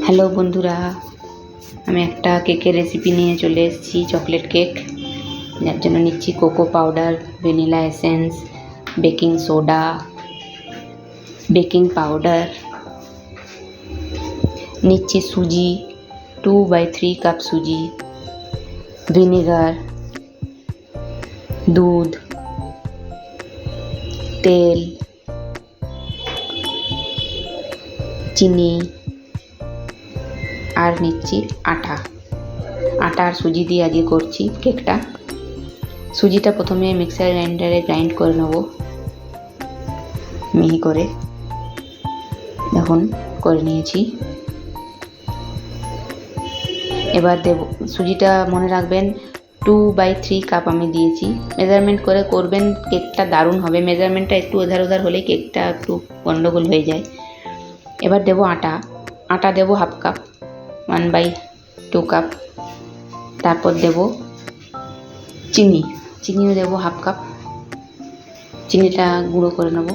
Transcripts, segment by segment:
Hello বন্ধুরা, আমি একটা কেকের রেসিপি নিয়ে চলে এসেছি। চকলেট কেক, যার জন্য নিচ্ছি cocoa powder, vanilla essence, baking soda, baking powder, নিচ্ছি সুজি 2/3 কাপ সুজি, ভিনেগার, দুধ, তেল, চিনি আর নিচ্ছি আটা আর সুজি দিয়ে আজকে করছি কেকটা। সুজিটা প্রথমে মিক্সার গ্রাইন্ডারে গ্রাইন্ড করে নেব, মিহি করে এখন করে নিয়েছি। এবার দেব সুজিটা, মনে রাখবেন 2/3 কাপ আমি দিয়েছি। মেজারমেন্ট করে করবেন, কেকটা দারুণ হবে। মেজারমেন্টটা একটু এধার ওধার হলে কেকটা একটু গন্ডগোল হয়ে যায়। এবার দেব আটা দেব হাফ কাপ, 1/2 কাপ। তারপর দেব চিনিও দেব হাফ কাপ। চিনিটা গুঁড়ো করে নেব,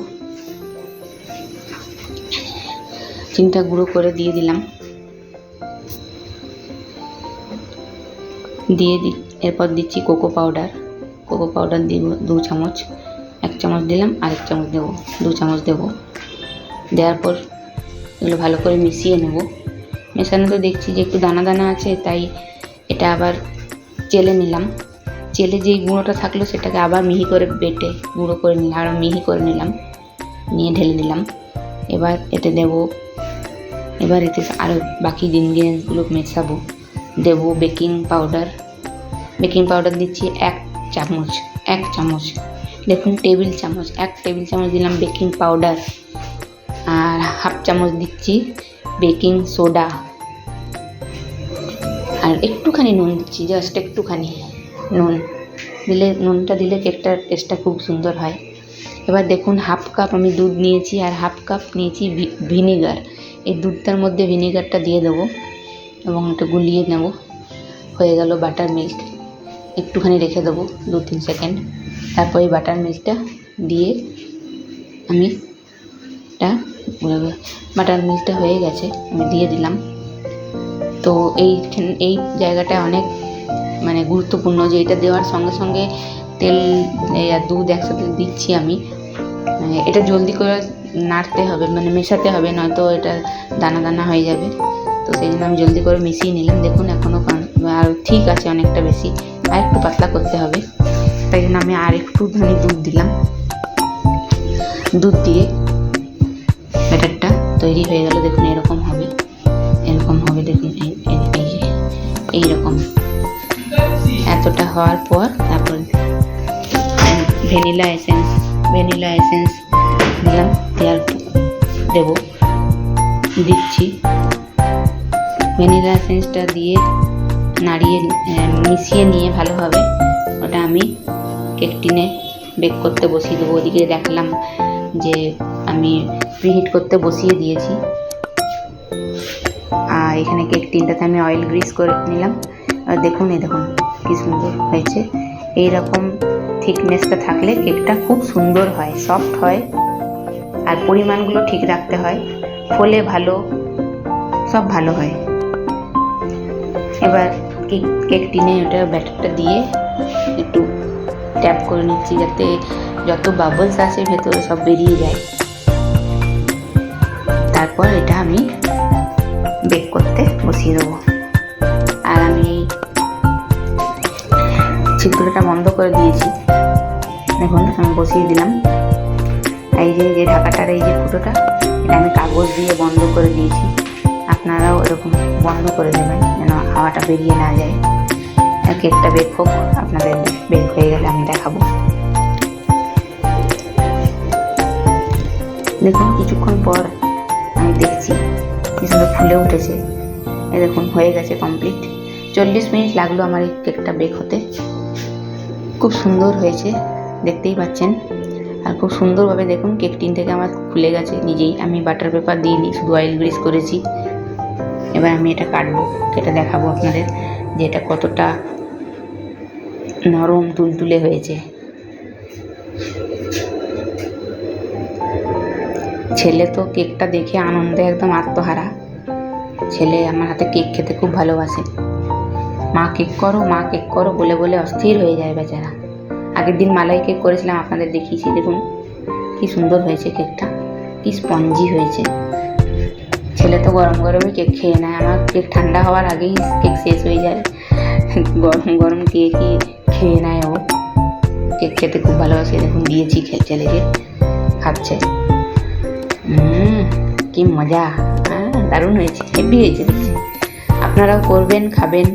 চিনিটা গুঁড়ো করে দিয়ে দিলাম। এরপর দিচ্ছি কোকো পাউডার দিব 2 চামচ। 1 চামচ দিলাম, আরেক চামচ দেবো, 2 চামচ দেবো। দেওয়ার পর এগুলো ভালো করে মিশিয়ে নেব। মেশানো তো দেখছি যে একটু দানা দানা আছে, তাই এটা আবার চেলে নিলাম। চেলে যেই গুঁড়োটা থাকলো সেটাকে আবার মিহি করে বেটে গুঁড়ো করে নিলাম, আরও মিহি করে নিলাম, নিয়ে ঢেলে দিলাম। এবার এতে আরও বাকি ইনগ্রিডিয়েন্টসগুলো মেশাবো। দেবো বেকিং পাউডার দিচ্ছি 1 চামচ, দেখুন টেবিল চামচ, 1 টেবিল চামচ দিলাম বেকিং পাউডার। আর হাফ চামচ দিচ্ছি বেকিং সোডা, আর একটুখানি নুন দিচ্ছি, জাস্ট একটুখানি নুনটা দিলে কেকটার টেস্টটা খুব সুন্দর হয়। এবার দেখুন হাফ কাপ আমি দুধ নিয়েছি আর হাফ কাপ নিয়েছি ভিনেগার। এই দুধটার মধ্যে ভিনেগারটা দিয়ে দেবো এবং একটু গুলিয়ে নেব। হয়ে গেল বাটার মিল্ক। একটুখানি রেখে দেবো 2-3 সেকেন্ড। তারপর এই বাটার মিল্কটা দিয়ে বাটার মিল্কটা হয়ে গেছে, আমি দিয়ে দিলাম। তো এই জায়গাটা অনেক গুরুত্বপূর্ণ, যে এটা দেওয়ার সঙ্গে সঙ্গে তেল আর দুধ একসাথে দিচ্ছি আমি। এটা জলদি করে নাড়তে হবে, মেশাতে হবে, নয়তো এটা দানা দানা হয়ে যাবে। তো সেই জন্য আমি জলদি করে মিশিয়ে নিলাম। দেখুন এখনও আর ঠিক আছে, অনেকটা বেশি, আর একটু পাতলা করতে হবে। তাই জন্য আমি আর একটুখানি দুধ দিলাম। দুধ দিয়ে ব্যাটারটা তৈরি হয়ে গেল। দেখুন এরকম হবে দেখুন, এইরকম এতটা হওয়ার পর তারপর ভ্যানিলা এসেন্স দিলাম, দিচ্ছি ভ্যানিলা এসেন্সটা দিয়ে নাড়িয়ে মিশিয়ে নিয়ে ভালোভাবে ওটা আমি কেক টিনে বেক করতে বসিয়ে দেবো। ওদিকে দেখলাম যে আমি প্রিহিট করতে বসিয়ে দিয়েছি। আর এখানে কেক টিনটাতে আমি অয়েল গ্রিস করে নিলাম। আর দেখুন কি সুন্দর হয়েছে। এইরকম থিকনেসটা থাকলে কেকটা খুব সুন্দর হয়, সফট হয়। আর পরিমাণগুলো ঠিক রাখতে হয়, ফলে ভালো, সব ভালো হয়। এবার কেক টিনে ওটা ব্যাটারটা দিয়ে একটু ট্যাপ করে নিচ্ছি, যাতে যত বাবলস আছে ভেতরে সব বেরিয়ে যায়। তারপর এটা আমি বেক করতে বসিয়ে দেবো। আর আমি ছিদ্রটা বন্ধ করে দিয়েছি। দেখুন আমি বসিয়ে দিলাম। এই যে ঢাকাটার এই যে ফুটোটা, এটা আমি কাগজ দিয়ে বন্ধ করে দিয়েছি। আপনারাও এরকম বন্ধ করে দেবেন যেন হাওয়াটা বেরিয়ে না যায়। আর কেকটা বেক হোক, আপনাদের বেক হয়ে গেলে আমি দেখাবো। দেখুন কিছুক্ষণ পর আমি দেখছি কি সুন্দর ফুলে উঠেছে। এই দেখুন হয়ে গেছে কমপ্লিট। 40 মিনিট লাগলো আমার এই কেকটা বেক হতে। খুব সুন্দর হয়েছে, দেখতেই পাচ্ছেন। আর খুব সুন্দরভাবে দেখুন কেক টিন থেকে আমার খুলে গেছে নিজেই। আমি বাটার পেপার দিইনি, শুধু অয়েল গ্রিস করেছি। এবার আমি এটা কাটবো, এটা দেখাবো আপনাদের যে এটা কতটা নরম তুলতুলে হয়েছে। ছেলে তো কেকটা দেখে আনন্দে একদম আত্মহারা। ছেলে আমার হাতে কেক খেতে খুব ভালোবাসে। মা কেক করো বলে বলে অস্থির হয়ে যায় বেচারা। আগের দিন মালাই কেক করেছিলাম, আপনাদের দেখিয়েছি, দেখুন কি সুন্দর হয়েছে কেকটা, কি স্পঞ্জি হয়েছে। ছেলে তো গরম গরমই কেক খেয়ে নেয়, আমার কেক ঠান্ডা হওয়ার আগেই কেক শেষ হয়ে যায়। গরম গরম কেকই খেয়ে নেয় ও। কেক খেতে খুব ভালোবাসে, দেখুন দিয়েছি ছেলেকে, খাচ্ছে। কি মজা, দারুণ হয়েছে, হেভি হয়েছে দেখছি। আপনারাও করবেন, খাবেন।